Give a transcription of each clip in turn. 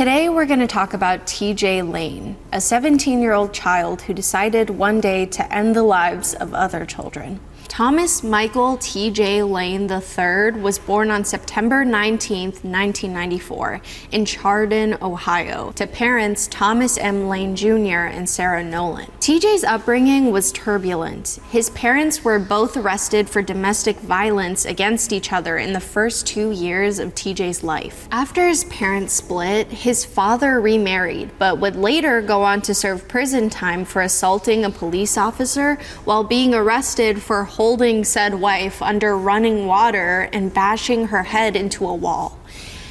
Today we're going to talk about TJ Lane, a 17-year-old child who decided one day to end the lives of other children. Thomas Michael TJ Lane III was born on September 19, 1994, in Chardon, Ohio, to parents Thomas M. Lane Jr. and Sarah Nolan. TJ's upbringing was turbulent. His parents were both arrested for domestic violence against each other in the first 2 years of TJ's life. After his parents split, his father remarried, but would later go on to serve prison time for assaulting a police officer while being arrested for holding said wife under running water and bashing her head into a wall.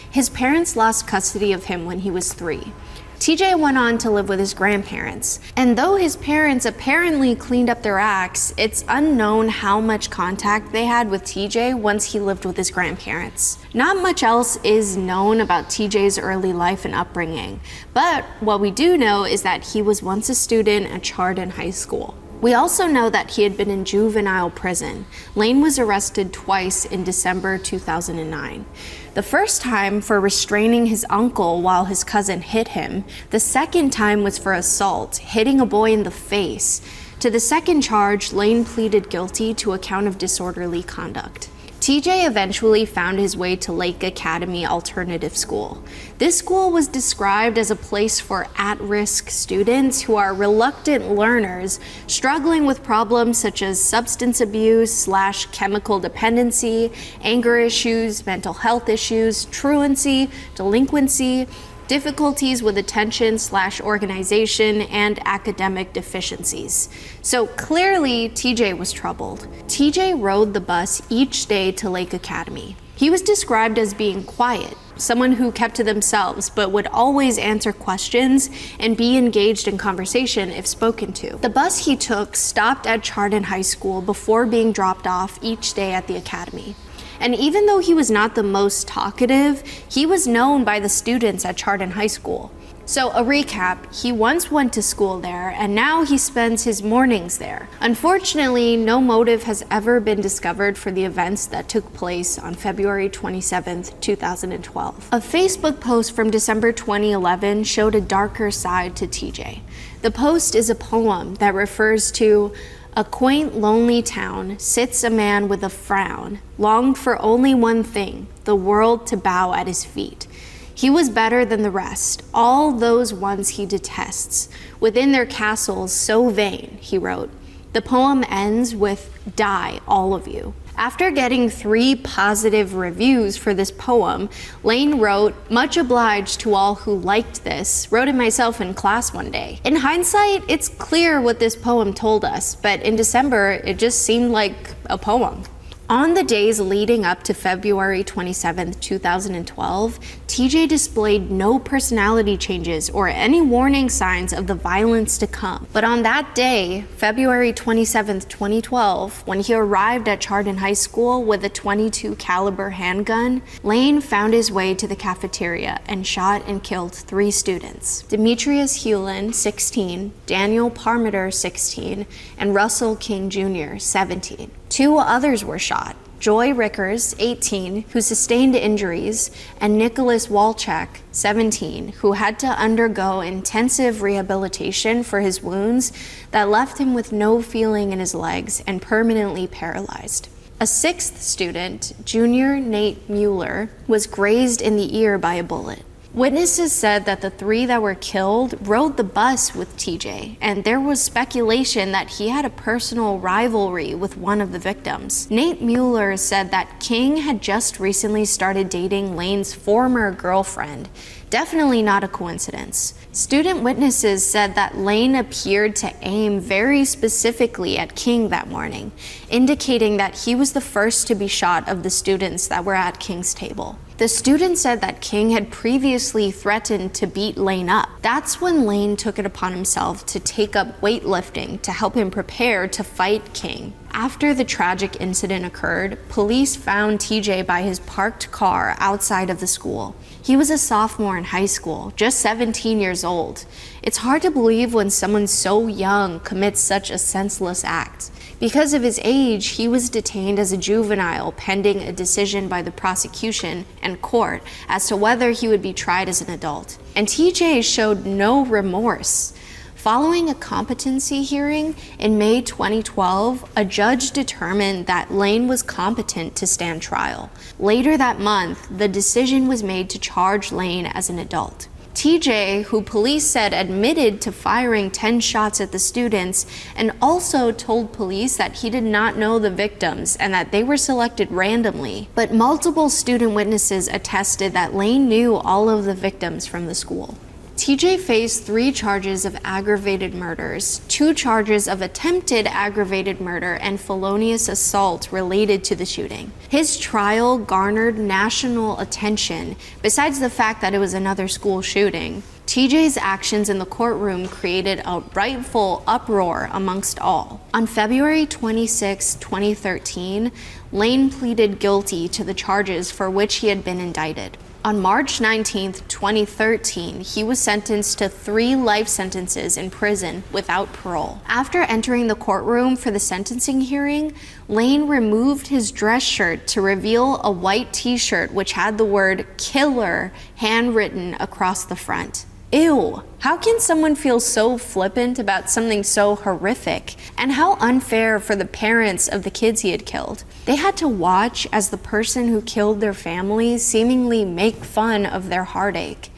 His parents lost custody of him when he was 3. TJ went on to live with his grandparents, and though his parents apparently cleaned up their acts, it's unknown how much contact they had with TJ once he lived with his grandparents. Not much else is known about TJ's early life and upbringing, but what we do know is that he was once a student at Chardon High School. We also know that he had been in juvenile prison. Lane was arrested twice in December 2009. The first time for restraining his uncle while his cousin hit him. The second time was for assault, hitting a boy in the face. To the second charge, Lane pleaded guilty to a count of disorderly conduct. TJ eventually found his way to Lake Academy Alternative School. This school was described as a place for at-risk students who are reluctant learners struggling with problems such as substance abuse / chemical dependency, anger issues, mental health issues, truancy, delinquency, difficulties with attention / organization, and academic deficiencies. So clearly, TJ was troubled. TJ rode the bus each day to Lake Academy. He was described as being quiet, someone who kept to themselves, but would always answer questions and be engaged in conversation if spoken to. The bus he took stopped at Chardon High School before being dropped off each day at the academy. And even though he was not the most talkative, he was known by the students at Chardon High School. So a recap, he once went to school there, and now he spends his mornings there. Unfortunately, no motive has ever been discovered for the events that took place on February 27, 2012. A Facebook post from December 2011 showed a darker side to TJ. The post is a poem that refers to a quaint, lonely town sits a man with a frown, longed for only one thing, the world to bow at his feet. He was better than the rest, all those ones he detests. Within their castles so vain, he wrote. The poem ends with, die, all of you. After getting 3 positive reviews for this poem, Lane wrote, much obliged to all who liked this, wrote it myself in class one day. In hindsight, it's clear what this poem told us, but in December, it just seemed like a poem. On the days leading up to February 27, 2012, TJ displayed no personality changes or any warning signs of the violence to come. But on that day, February 27, 2012, when he arrived at Chardon High School with a .22 caliber handgun, Lane found his way to the cafeteria and shot and killed 3 students. Demetrius Hewlin, 16, Daniel Parmiter, 16, and Russell King Jr., 17. 2 others were shot, Joy Rickers, 18, who sustained injuries, and Nicholas Walczak, 17, who had to undergo intensive rehabilitation for his wounds that left him with no feeling in his legs and permanently paralyzed. A 6th student, junior Nate Mueller, was grazed in the ear by a bullet. Witnesses said that the 3 that were killed rode the bus with TJ, and there was speculation that he had a personal rivalry with one of the victims. Nate Mueller said that King had just recently started dating Lane's former girlfriend. Definitely not a coincidence. Student witnesses said that Lane appeared to aim very specifically at King that morning, indicating that he was the first to be shot of the students that were at King's table. The student said that King had previously threatened to beat Lane up. That's when Lane took it upon himself to take up weightlifting to help him prepare to fight King. After the tragic incident occurred, police found TJ by his parked car outside of the school. He was a sophomore in high school, just 17 years old. It's hard to believe when someone so young commits such a senseless act. Because of his age, he was detained as a juvenile pending a decision by the prosecution and court as to whether he would be tried as an adult. And TJ showed no remorse. Following a competency hearing in May 2012, a judge determined that Lane was competent to stand trial. Later that month, the decision was made to charge Lane as an adult. TJ, who police said admitted to firing 10 shots at the students, and also told police that he did not know the victims and that they were selected randomly. But multiple student witnesses attested that Lane knew all of the victims from the school. TJ faced 3 charges of aggravated murders, 2 charges of attempted aggravated murder, and felonious assault related to the shooting. His trial garnered national attention. Besides the fact that it was another school shooting, TJ's actions in the courtroom created a rightful uproar amongst all. On February 26, 2013, Lane pleaded guilty to the charges for which he had been indicted. On March 19, 2013, he was sentenced to 3 life sentences in prison without parole. After entering the courtroom for the sentencing hearing, Lane removed his dress shirt to reveal a white t-shirt which had the word "killer" handwritten across the front. Ew, how can someone feel so flippant about something so horrific? And how unfair for the parents of the kids he had killed. They had to watch as the person who killed their family seemingly make fun of their heartache.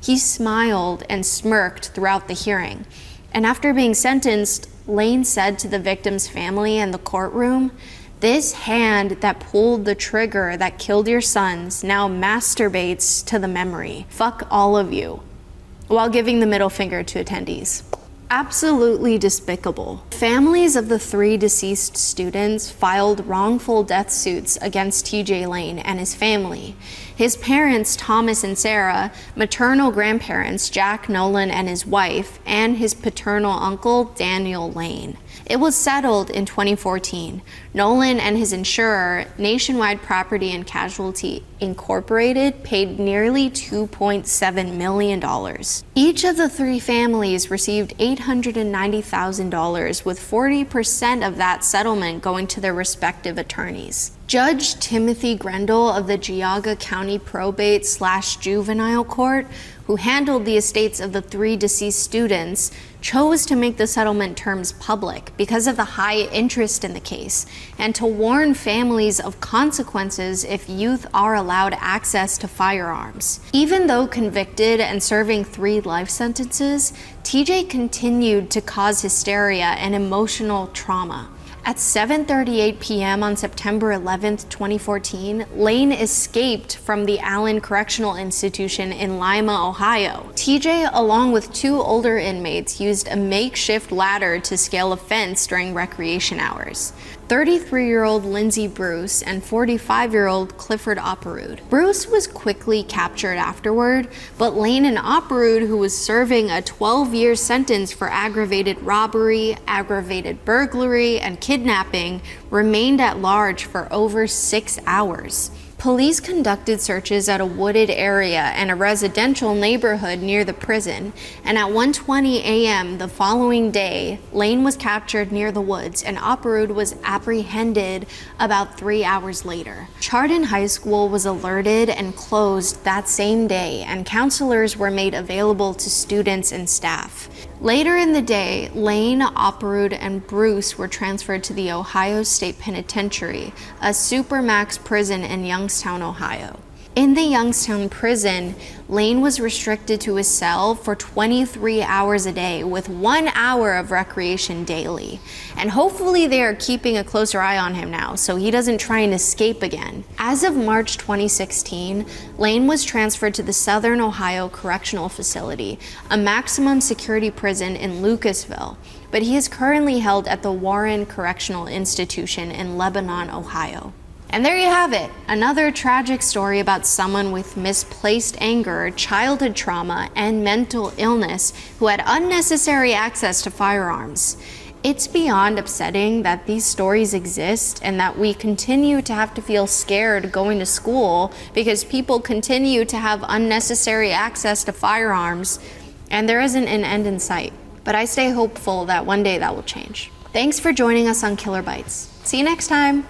He smiled and smirked throughout the hearing. And after being sentenced, Lane said to the victim's family in the courtroom, "This hand that pulled the trigger that killed your sons now masturbates to the memory. Fuck all of you," while giving the middle finger to attendees. Absolutely despicable. Families of the 3 deceased students filed wrongful death suits against TJ Lane and his family. His parents, Thomas and Sarah, maternal grandparents, Jack Nolan and his wife, and his paternal uncle, Daniel Lane. It was settled in 2014. Nolan and his insurer, Nationwide Property and Casualty Incorporated, paid nearly $2.7 million. Each of the 3 families received $890,000, with 40% of that settlement going to their respective attorneys. Judge Timothy Grendel of the Geauga County Probate/Juvenile Court, who handled the estates of the 3 deceased students, chose to make the settlement terms public because of the high interest in the case, and to warn families of consequences if youth are allowed access to firearms. Even though convicted and serving 3 life sentences, TJ continued to cause hysteria and emotional trauma. At 7:38 p.m. on September 11, 2014, Lane escaped from the Allen Correctional Institution in Lima, Ohio. TJ, along with 2 older inmates, used a makeshift ladder to scale a fence during recreation hours. 33-year-old Lindsay Bruce and 45-year-old Clifford Opperud. Bruce was quickly captured afterward, but Lane and Opperud, who was serving a 12-year sentence for aggravated robbery, aggravated burglary, and kidnapping, remained at large for over 6 hours. Police conducted searches at a wooded area and a residential neighborhood near the prison, and at 1:20 a.m. the following day, Lane was captured near the woods and Opperud was apprehended about 3 hours later. Chardon High School was alerted and closed that same day, and counselors were made available to students and staff. Later in the day, Lane, Opperud, and Bruce were transferred to the Ohio State Penitentiary, a supermax prison in Youngstown, Ohio. In the Youngstown prison, Lane was restricted to his cell for 23 hours a day with 1 hour of recreation daily. And hopefully they are keeping a closer eye on him now so he doesn't try and escape again. As of March 2016, Lane was transferred to the Southern Ohio Correctional Facility, a maximum security prison in Lucasville, but he is currently held at the Warren Correctional Institution in Lebanon, Ohio. And there you have it, another tragic story about someone with misplaced anger, childhood trauma, and mental illness who had unnecessary access to firearms. It's beyond upsetting that these stories exist and that we continue to have to feel scared going to school because people continue to have unnecessary access to firearms and there isn't an end in sight. But I stay hopeful that one day that will change. Thanks for joining us on Killer Bites. See you next time.